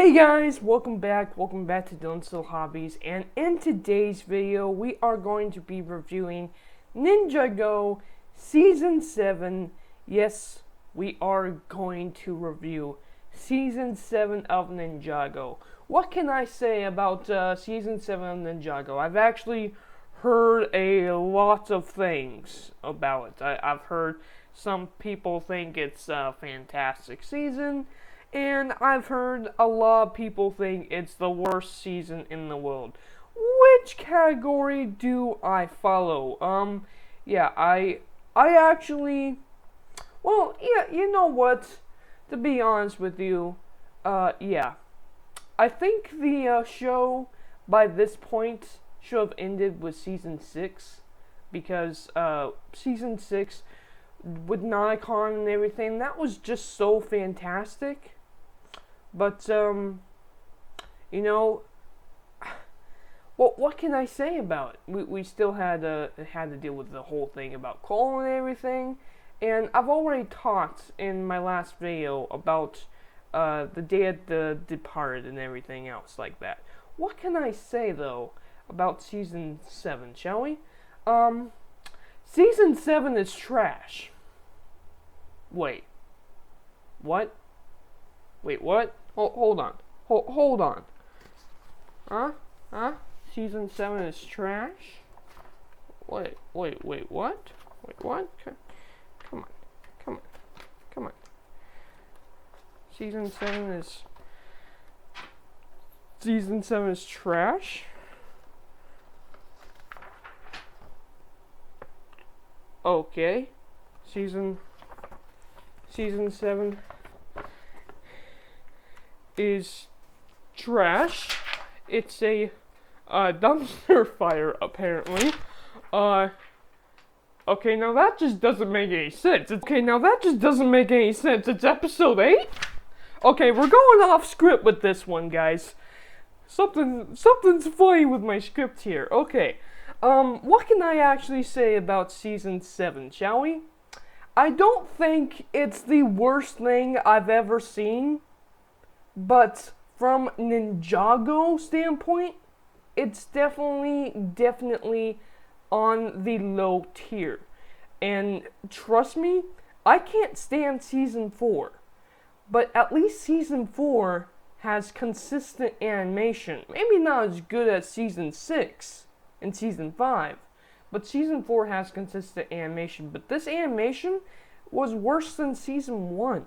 Hey guys, welcome back to Dylan Still Hobbies, and in today's video we are going to be reviewing Ninjago Season 7. Yes, we are going to review Season 7 of Ninjago. What can I say about Season 7 of Ninjago? I've actually heard a lot of things about it. I've heard some people think it's a fantastic season, and I've heard a lot of people think it's the worst season in the world. Which category do I follow? I actually, you know what? To be honest with you, I think the show by this point should have ended with season 6, because season 6 with Nikon and everything, that was just so fantastic. But, what can I say about it? We still had to deal with the whole thing about Cole and everything. And I've already talked in my last video about the day of the departed and everything else like that. What can I say, though, about Season 7, shall we? Season 7 is trash. Wait. What? Wait, what? Hold on. Hold on. Huh? Season 7 is trash? Wait, what? Wait, what? Come on. Season 7 is trash? Okay. Season 7 is trash. It's a dumpster fire, apparently. Okay, now that just doesn't make any sense. It's episode 8? Okay, we're going off script with this one, guys. Something's funny with my script here. Okay. What can I actually say about Season 7, shall we? I don't think it's the worst thing I've ever seen, but from Ninjago standpoint, it's definitely on the low tier. And trust me, I can't stand Season 4, but at least Season 4 has consistent animation. Maybe not as good as Season 6 and Season 5, but Season 4 has consistent animation. But this animation was worse than Season 1.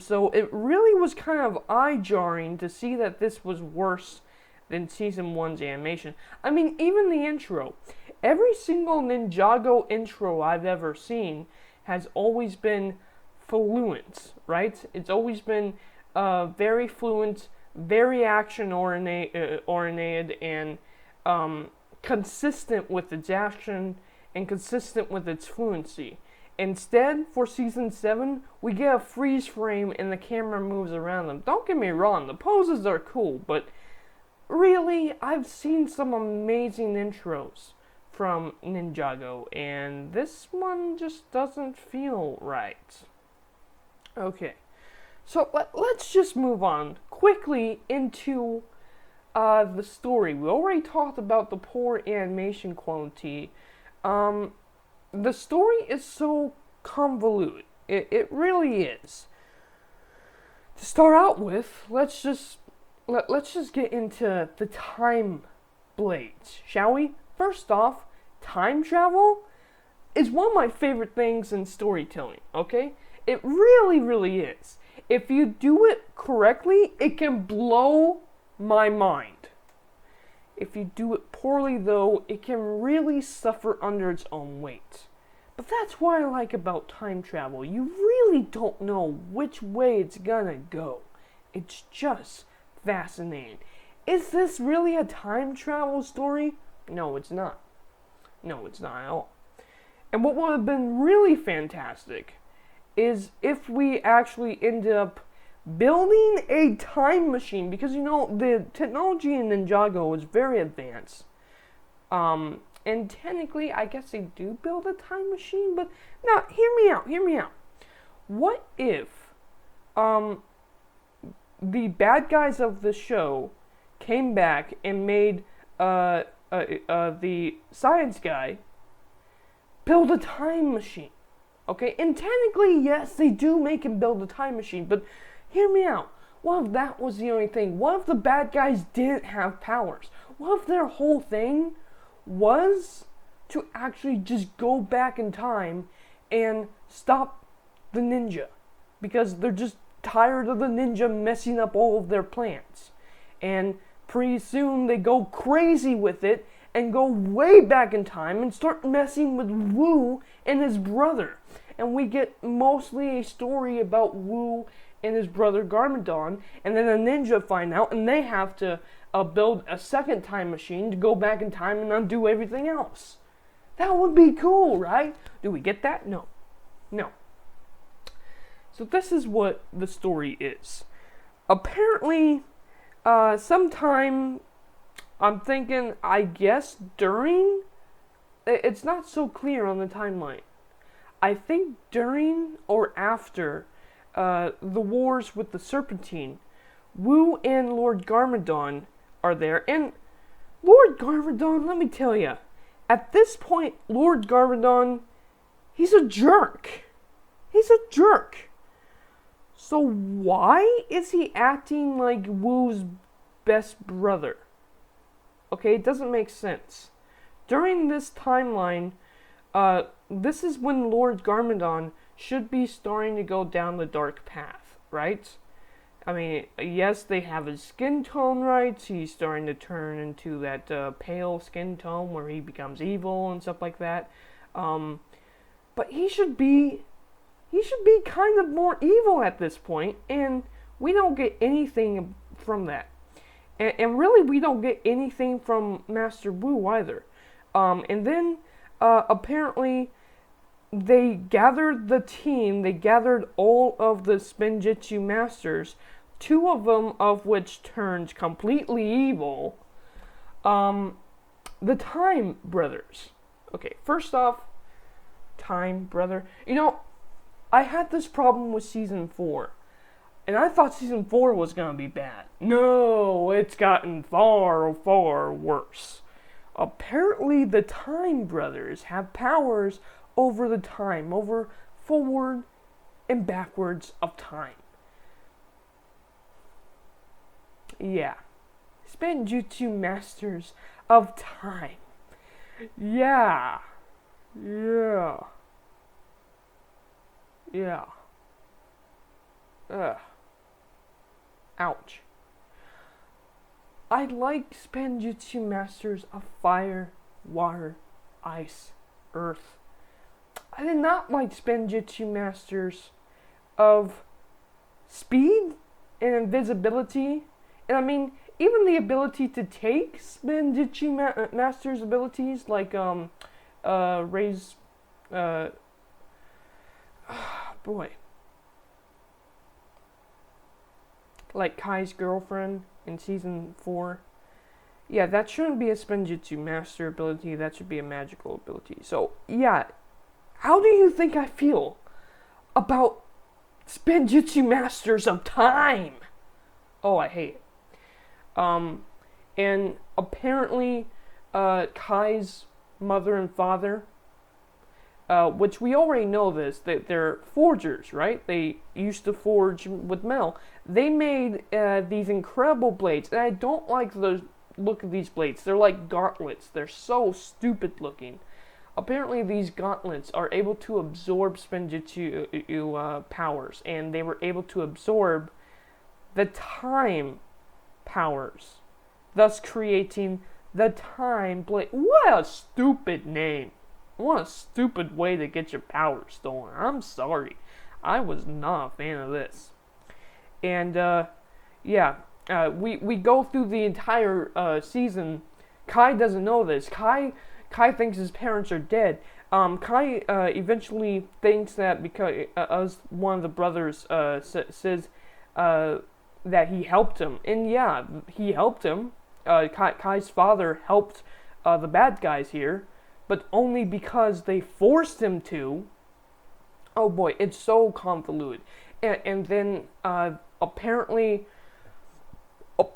So it really was kind of eye-jarring to see that this was worse than Season 1's animation. I mean, even the intro. Every single Ninjago intro I've ever seen has always been fluent, right? It's always been very fluent, very action-oriented, and consistent with its action and consistent with its fluency. Instead, for Season 7, we get a freeze frame and the camera moves around them. Don't get me wrong, the poses are cool, but really, I've seen some amazing intros from Ninjago, and this one just doesn't feel right. Okay, so let's just move on quickly into the story. We already talked about the poor animation quality. The story is so convoluted. It really is. To start out with, let's just get into the time blades, shall we? First off, time travel is one of my favorite things in storytelling, okay? It really is. If you do it correctly, it can blow my mind. If you do it poorly, though, it can really suffer under its own weight. But that's what I like about time travel. You really don't know which way it's gonna go. It's just fascinating. Is this really a time travel story? No, it's not. No, it's not at all. And what would have been really fantastic is if we actually ended up building a time machine, because the technology in Ninjago is very advanced. And technically, I guess they do build a time machine, but now hear me out. What if the bad guys of the show came back and made the science guy build a time machine. Okay, and technically, yes, they do make him build a time machine, but hear me out. What if that was the only thing? What if the bad guys didn't have powers? What if their whole thing was to actually just go back in time and stop the ninja? Because they're just tired of the ninja messing up all of their plans. And pretty soon they go crazy with it and go way back in time and start messing with Wu and his brother. And we get mostly a story about Wu and his brother Garmadon, and then the ninja find out, and they have to build a second time machine to go back in time and undo everything else. That would be cool, right? Do we get that? No. So this is what the story is. Apparently, sometime, I'm thinking, I guess during, it's not so clear on the timeline. I think during or after the wars with the Serpentine, Wu and Lord Garmadon are there. And Lord Garmadon, let me tell you, at this point, Lord Garmadon, he's a jerk. He's a jerk. So why is he acting like Wu's best brother? Okay, it doesn't make sense. During this timeline, this is when Lord Garmadon should be starting to go down the dark path, right? I mean, yes, they have his skin tone right. He's starting to turn into that pale skin tone where he becomes evil and stuff like that. But he should be kind of more evil at this point, and we don't get anything from that. And really, we don't get anything from Master Wu either. And then, apparently, they gathered the team, they gathered all of the Spinjitzu masters, 2 of them of which turned completely evil. The Time Brothers. Okay, first off, Time Brother. You know, I had this problem with Season 4, and I thought Season 4 was gonna be bad. No, it's gotten far, far worse. Apparently, the Time Brothers have powers over the time, over forward and backwards of time. Yeah. Spinjitzu Masters of Time. Yeah. Ugh. Ouch. I like Spinjitzu Masters of Fire, Water, Ice, Earth. I did not like Spinjitzu Masters of Speed and Invisibility. And I mean, even the ability to take Spinjitzu Masters abilities, like, raise, boy. Like Kai's girlfriend in Season 4. Yeah, that shouldn't be a Spinjitzu Master ability, that should be a magical ability. So, yeah. How do you think I feel about Spinjitzu Masters of Time? Oh, I hate it. And apparently, Kai's mother and father, which we already know this, that they're forgers, right? They used to forge with metal. They made these incredible blades, and I don't like the look of these blades. They're like gauntlets. They're so stupid looking. Apparently, these gauntlets are able to absorb Spinjitzu powers, and they were able to absorb the time powers, thus creating the Time Blade. What a stupid name. What a stupid way to get your power stolen. I'm sorry. I was not a fan of this. And, we go through the entire season. Kai doesn't know this. Kai thinks his parents are dead. Kai eventually thinks that because as one of the brothers says that he helped him. And yeah, he helped him. Kai's father helped the bad guys here, but only because they forced him to. Oh boy, it's so convoluted. And then apparently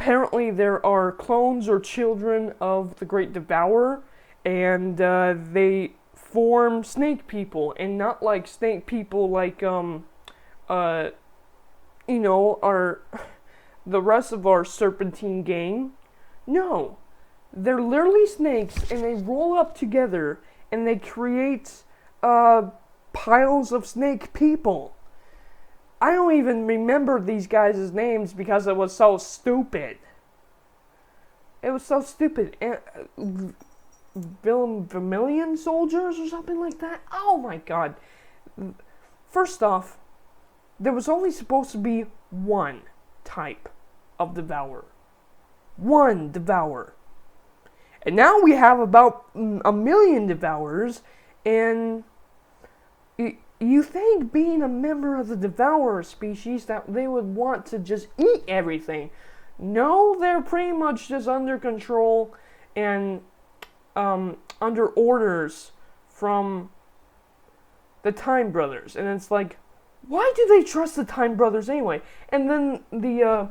apparently there are clones or children of the Great Devourer, and they form snake people, and not like snake people like our the rest of our serpentine gang. No, they're literally snakes, and they roll up together, and they create piles of snake people. I don't even remember these guys' names because it was so stupid. It was so stupid. Vermilion soldiers or something like that? Oh my god. First off, there was only supposed to be one type of devourer. One devourer. And now we have about 1 million devourers, and you think being a member of the devourer species that they would want to just eat everything. No, they're pretty much just under control and under orders from the Time Brothers. And it's like, why do they trust the Time Brothers anyway? And then the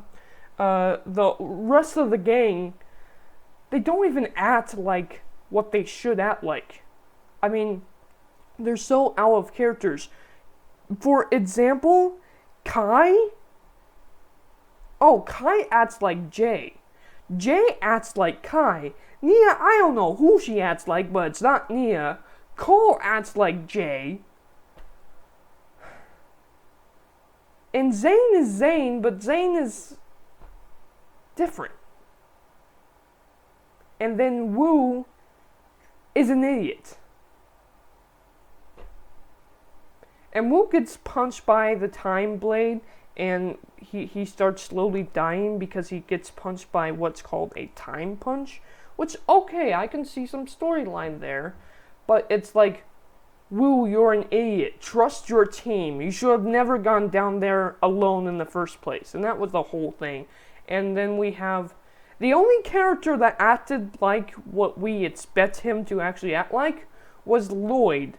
rest of the gang, they don't even act like what they should act like. I mean, they're so out of characters. For example, Kai. Oh, Kai acts like Jay. Jay acts like Kai. Nia, I don't know who she acts like, but it's not Nia. Cole acts like Jay. And Zane is Zane, but Zane is different. And then Wu is an idiot. And Wu gets punched by the time blade, and he starts slowly dying because he gets punched by what's called a time punch. Which, okay, I can see some storyline there. But it's like, Wu, you're an idiot. Trust your team. You should have never gone down there alone in the first place. And that was the whole thing. And then we have the only character that acted like what we expect him to actually act like was Lloyd.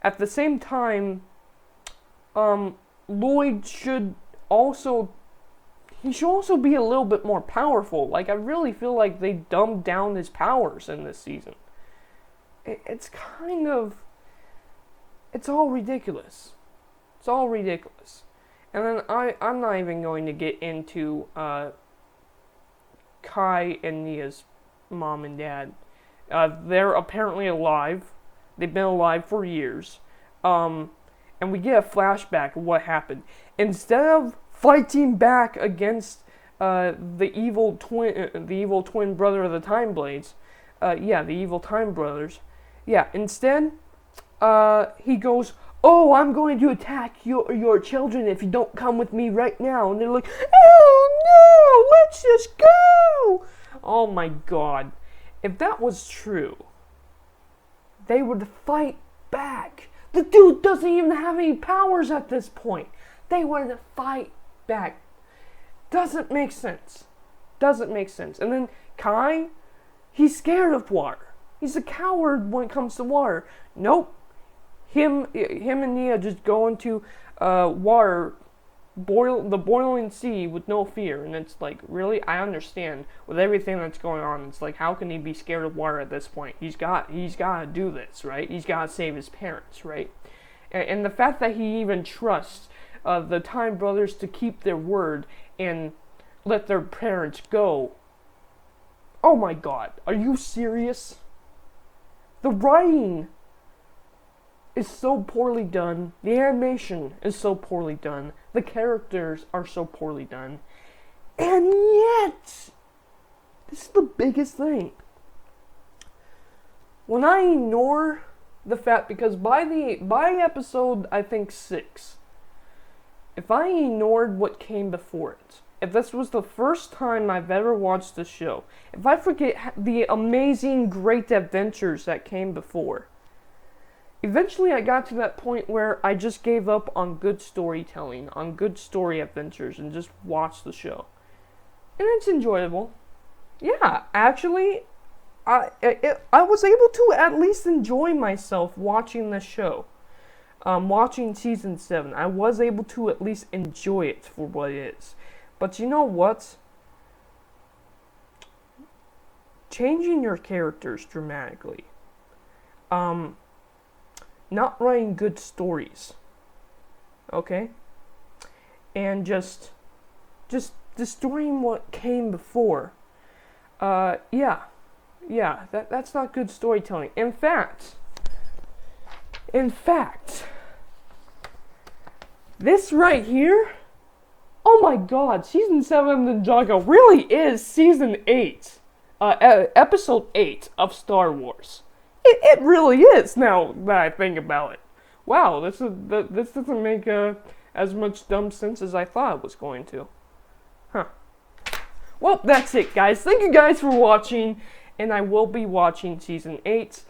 At the same time, Lloyd should also be a little bit more powerful. Like, I really feel like they dumbed down his powers in this season. It's all ridiculous. It's all ridiculous. And then I'm not even going to get into Kai and Nia's mom and dad. They're apparently alive. They've been alive for years. And we get a flashback of what happened. Instead of fighting back against the evil twin brother of the Time Blades, the evil Time Brothers, instead, he goes, "Oh, I'm going to attack your children if you don't come with me right now." And they're like, "Oh no, let's just go!" Oh my god. If that was true, they would fight back. The dude doesn't even have any powers at this point. They would fight back. Doesn't make sense. Doesn't make sense. And then Kai, he's scared of water. He's a coward when it comes to water. Nope. Him and Nia just go into water, the boiling sea with no fear. And it's like, really? I understand with everything that's going on. It's like, how can he be scared of water at this point? He's got to do this, right? He's got to save his parents, right? And the fact that he even trusts the Time Brothers to keep their word and let their parents go. Oh my god, are you serious? The writing is so poorly done. The animation is so poorly done. The characters are so poorly done. And yet, this is the biggest thing. When I ignore the fact, because by episode, I think 6, if I ignored what came before it, if this was the first time I've ever watched the show, if I forget the amazing, great adventures that came before, eventually I got to that point where I just gave up on good storytelling, on good story adventures, and just watched the show. And it's enjoyable. Yeah, actually, I was able to at least enjoy myself watching the show. Watching season 7. I was able to at least enjoy it for what it is. But you know what? changing your characters dramatically. Not writing good stories. Okay? And just destroying what came before. Yeah, that's not good storytelling. In fact, this right here, oh my god, Season 7 of Ninjago really is Season 8, Episode 8 of Star Wars. It really is, now that I think about it. Wow, this doesn't make as much dumb sense as I thought it was going to. Huh. Well, that's it, guys. Thank you guys for watching, and I will be watching Season 8.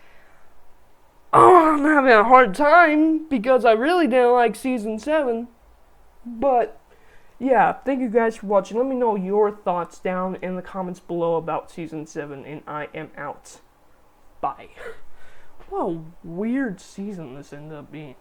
Oh, I'm having a hard time, because I really didn't like Season 7. But, yeah, thank you guys for watching. Let me know your thoughts down in the comments below about Season 7, and I am out. Bye. What a weird season this ended up being.